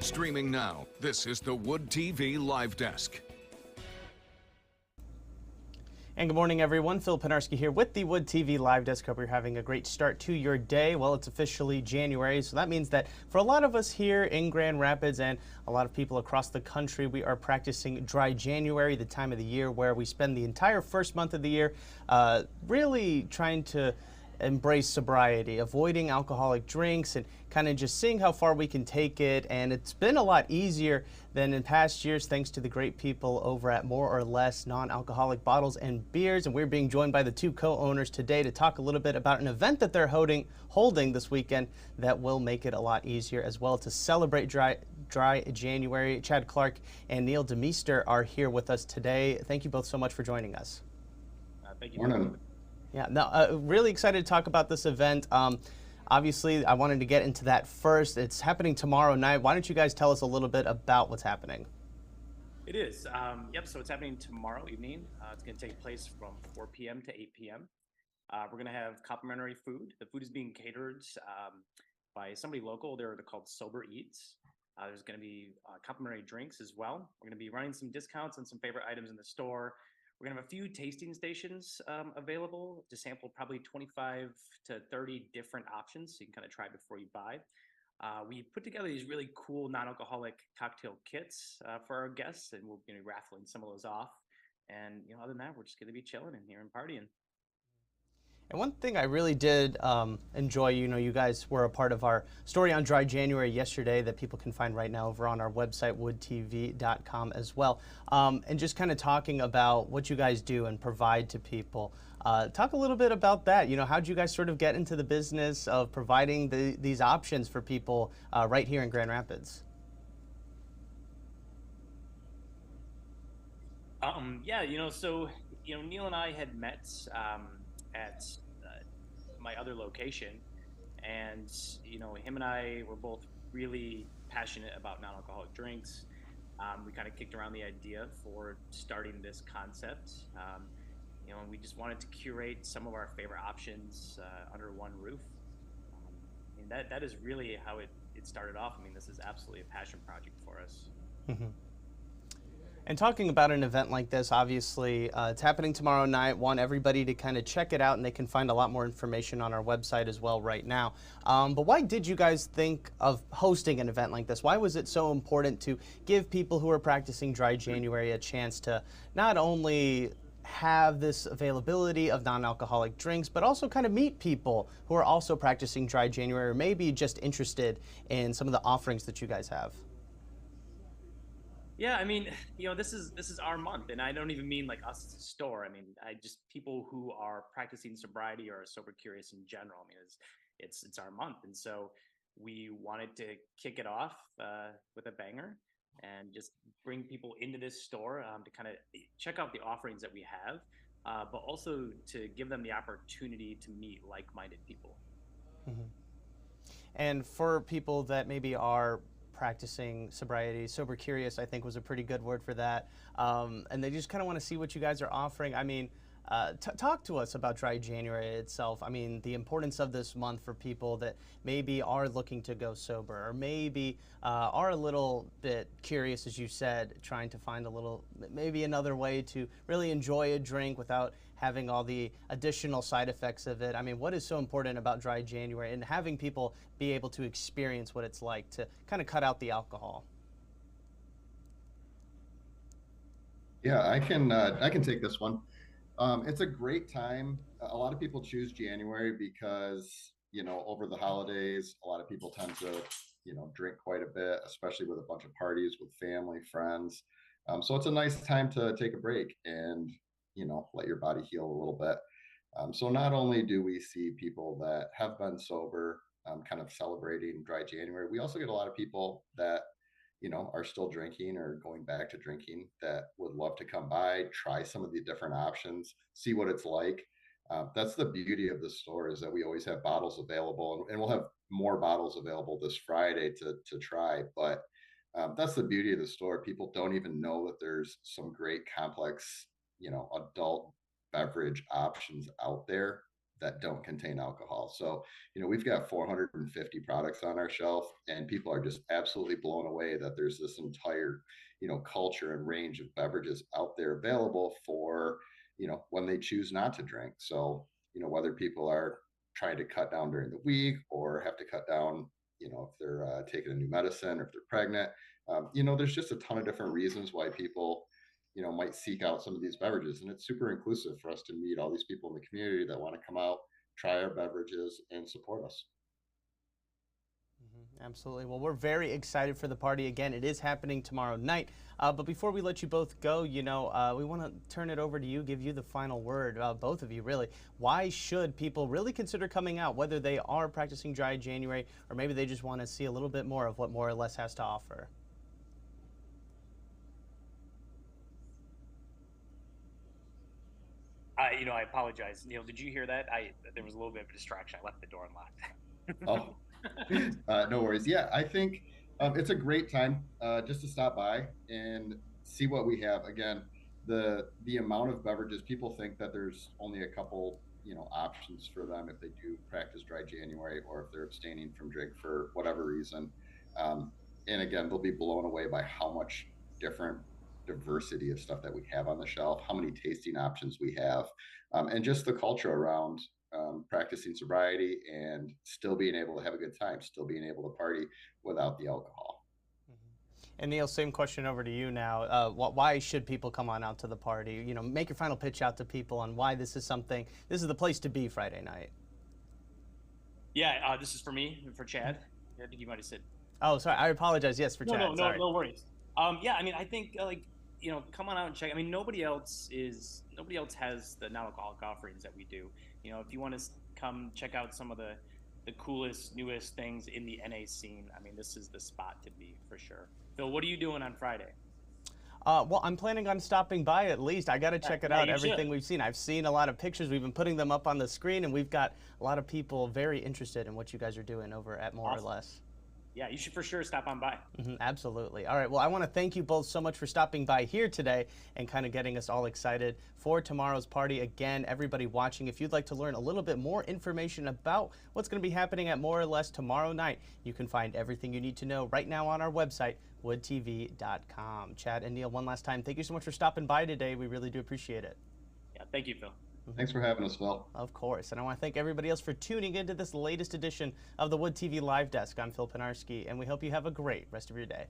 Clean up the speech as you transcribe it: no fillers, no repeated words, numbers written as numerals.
Streaming now, this is the Wood TV Live Desk. And good morning, everyone. Phil Penarski here with the Wood TV Live Desk. Hope you're having a great start to your day. Well, it's officially January, so that means that for a lot of us here in Grand Rapids and a lot of people across the country, we are practicing Dry January, the time of the year where we spend the entire first month of the year really trying to embrace sobriety, avoiding alcoholic drinks, and kind of just seeing how far we can take it. And it's been a lot easier than in past years thanks to the great people over at More or Less Non-Alcoholic Bottles and Beers. And we're being joined by the two co-owners today to talk a little bit about an event that they're holding this weekend that will make it a lot easier as well to celebrate Dry January. Chad Clark and Neil DeMeester are here with us today. Thank you both so much for joining us. Thank you. Morning. Yeah, no, really excited to talk about this event. Obviously, I wanted to get into that first. It's happening tomorrow night. Why don't you guys tell us a little bit about what's happening? It is. So it's happening tomorrow evening. It's going to take place from 4 p.m. to 8 p.m. We're going to have complimentary food. The food is being catered by somebody local. They're called Sober Eats. There's going to be complimentary drinks as well. We're going to be running some discounts on some favorite items in the store. We're going to have a few tasting stations available to sample probably 25 to 30 different options so you can kind of try before you buy. We put together these really cool non-alcoholic cocktail kits for our guests, and we'll be raffling some of those off. And other than that, we're just going to be chilling in here and partying. And one thing I really did enjoy, you guys were a part of our story on Dry January yesterday that people can find right now over on our website, woodtv.com as well. And just kind of talking about what you guys do and provide to people. Talk a little bit about that. How'd you guys sort of get into the business of providing these options for people right here in Grand Rapids? Neil and I had met at my other location, and him and I were both really passionate about non-alcoholic drinks. We kind of kicked around the idea for starting this concept, and we just wanted to curate some of our favorite options under one roof. That is really how it started off. This is absolutely a passion project for us. Mm-hmm. And talking about an event like this, obviously, it's happening tomorrow night. Want everybody to kind of check it out, and they can find a lot more information on our website as well right now. But why did you guys think of hosting an event like this? Why was it so important to give people who are practicing Dry January a chance to not only have this availability of non-alcoholic drinks, but also kind of meet people who are also practicing Dry January or maybe just interested in some of the offerings that you guys have? Yeah, this is our month, and I don't even mean like us as a store. I just people who are practicing sobriety or are sober curious in general. It's our month, and so we wanted to kick it off with a banger and just bring people into this store to kind of check out the offerings that we have, but also to give them the opportunity to meet like-minded people. Mm-hmm. And for people that maybe are practicing sobriety, sober curious, I think was a pretty good word for that. And they just kind of want to see what you guys are offering. Talk to us about Dry January itself. The importance of this month for people that maybe are looking to go sober or maybe are a little bit curious, as you said, trying to find maybe another way to really enjoy a drink without having all the additional side effects of it. What is so important about Dry January and having people be able to experience what it's like to kind of cut out the alcohol? Yeah, I can take this one. It's a great time. A lot of people choose January because, over the holidays, a lot of people tend to, drink quite a bit, especially with a bunch of parties with family, friends. So it's a nice time to take a break and, let your body heal a little bit. So not only do we see people that have been sober, kind of celebrating Dry January, we also get a lot of people that are still drinking or going back to drinking that would love to come by, try some of the different options, see what it's like. That's the beauty of the store, is that we always have bottles available, and we'll have more bottles available this Friday to try. But that's the beauty of the store. People don't even know that there's some great complex, adult beverage options out there that don't contain alcohol. So, we've got 450 products on our shelf, and people are just absolutely blown away that there's this entire, culture and range of beverages out there available for, when they choose not to drink. So, whether people are trying to cut down during the week or have to cut down, if they're taking a new medicine or if they're pregnant, there's just a ton of different reasons why people might seek out some of these beverages. And it's super inclusive for us to meet all these people in the community that want to come out, try our beverages, and support us. Absolutely. Well, we're very excited for the party. Again, it is happening tomorrow night. But before we let you both go, we want to turn it over to you, give you the final word, both of you, really. Why should people really consider coming out, whether they are practicing Dry January or maybe they just want to see a little bit more of what More or Less has to offer? I apologize. Neil, did you hear that? There was a little bit of a distraction. I left the door unlocked. No worries. Yeah, I think it's a great time just to stop by and see what we have. Again, the amount of beverages, people think that there's only a couple, options for them if they do practice Dry January or if they're abstaining from drink for whatever reason. And again, they'll be blown away by how much different diversity of stuff that we have on the shelf, how many tasting options we have, and just the culture around practicing sobriety and still being able to have a good time, still being able to party without the alcohol. And Neil, same question over to you now. Why should people come on out to the party? Make your final pitch out to people on why this is the place to be Friday night. Yeah, this is for me, for Chad. I think you might have said. Oh, sorry. I apologize. Yes, for Chad. No worries. Yeah, I mean, I think come on out and check. I mean, nobody else has the non-alcoholic offerings that we do. If you want to come check out some of the coolest, newest things in the NA scene, I mean, this is the spot to be for sure. Phil, what are you doing on Friday? Well, I'm planning on stopping by at least. I got to check it out, everything should. we've seen. I've seen a lot of pictures. We've been putting them up on the screen, and we've got a lot of people very interested in what you guys are doing over at More or Less. Yeah, you should for sure stop on by. Absolutely. All right. Well, I want to thank you both so much for stopping by here today and kind of getting us all excited for tomorrow's party. Again, everybody watching, if you'd like to learn a little bit more information about what's going to be happening at More or Less tomorrow night, you can find everything you need to know right now on our website, woodtv.com. Chad and Neil, one last time, thank you so much for stopping by today. We really do appreciate it. Yeah, thank you, Phil. Thanks for having us, Phil. Of course. And I want to thank everybody else for tuning into this latest edition of the Wood TV Live Desk. I'm Phil Penarski, and we hope you have a great rest of your day.